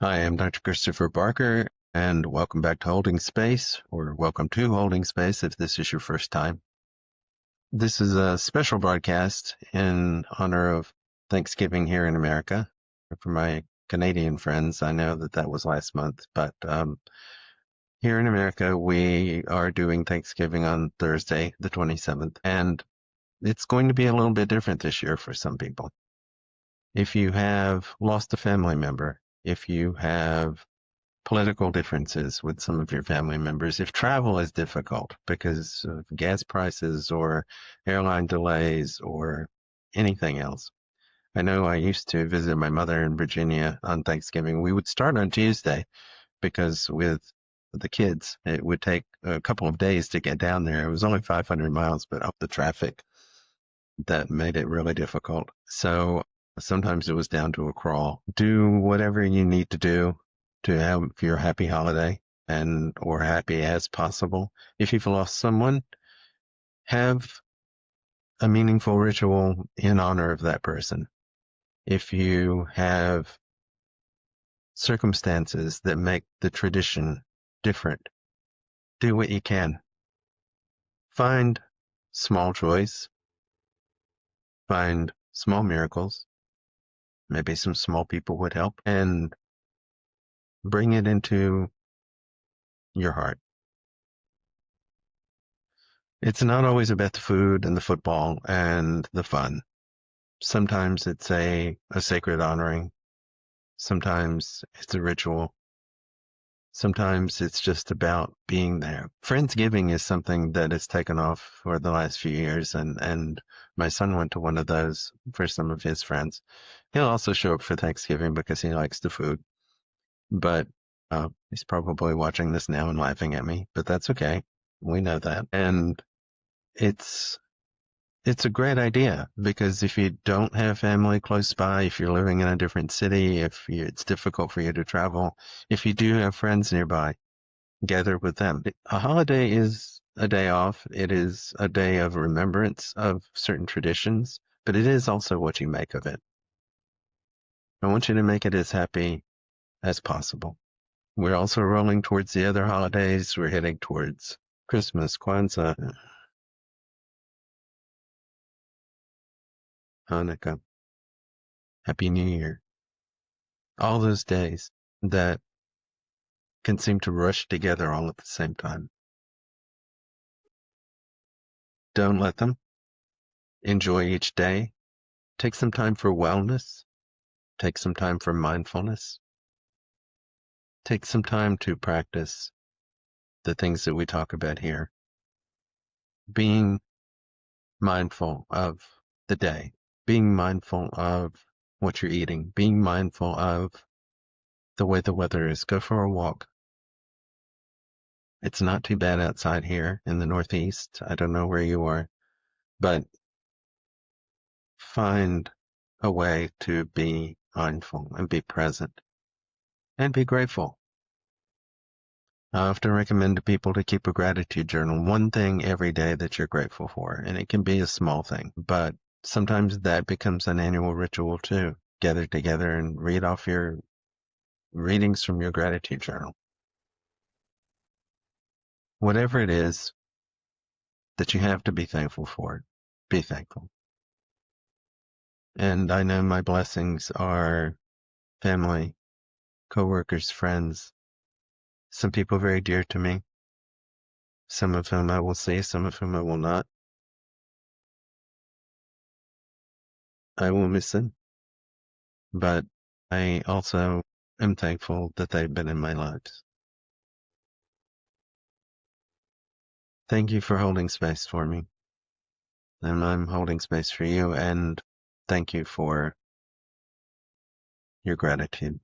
Hi, I'm Dr. Christopher Barker, and welcome back to Holding Space, or welcome to Holding Space if this is your first time. This is a special broadcast in honor of Thanksgiving here in America. For my Canadian friends, I know that was last month, but here in America, we are doing Thanksgiving on Thursday, the 27th, and it's going to be a little bit different this year for some people. If you have lost a family member, if you have political differences with some of your family members, if travel is difficult because of gas prices or airline delays or anything else. I know I used to visit my mother in Virginia on Thanksgiving. We would start on Tuesday because with the kids, it would take a couple of days to get down there. It was only 500 miles, but up the traffic, that made it really difficult. So sometimes it was down to a crawl. Do whatever you need to do to have your happy holiday and or happy as possible. If you've lost someone, have a meaningful ritual in honor of that person. If you have circumstances that make the tradition different, do what you can. Find small joys, find small miracles. Maybe some small people would help, and bring it into your heart. It's not always about the food and the football and the fun. Sometimes it's a sacred honoring. Sometimes it's a ritual. Sometimes it's just about being there. Friendsgiving is something that has taken off for the last few years, and my son went to one of those for some of his friends. He'll also show up for Thanksgiving because he likes the food, but he's probably watching this now and laughing at me, but that's okay. We know that. And it's it's a great idea because if you don't have family close by, if you're living in a different city, it's difficult for you to travel, if you do have friends nearby, gather with them. A holiday is a day off. It is a day of remembrance of certain traditions, but it is also what you make of it. I want you to make it as happy as possible. We're also rolling towards the other holidays. We're heading towards Christmas, Kwanzaa, Hanukkah, Happy New Year. All those days that can seem to rush together all at the same time. Don't let them. Enjoy each day. Take some time for wellness. Take some time for mindfulness. Take some time to practice the things that we talk about here. Being mindful of the day, being mindful of what you're eating, being mindful of the way the weather is. Go for a walk. It's not too bad outside here in the Northeast. I don't know where you are, but find a way to be mindful and be present and be grateful. I often recommend to people to keep a gratitude journal, one thing every day that you're grateful for. And it can be a small thing, but sometimes that becomes an annual ritual too. Gather together and read off your readings from your gratitude journal. Whatever it is that you have to be thankful for, be thankful. And I know my blessings are family, coworkers, friends, some people very dear to me, some of whom I will see, some of whom I will not. I will miss them, but I also am thankful that they've been in my lives. Thank you for holding space for me, and I'm holding space for you, and thank you for your gratitude.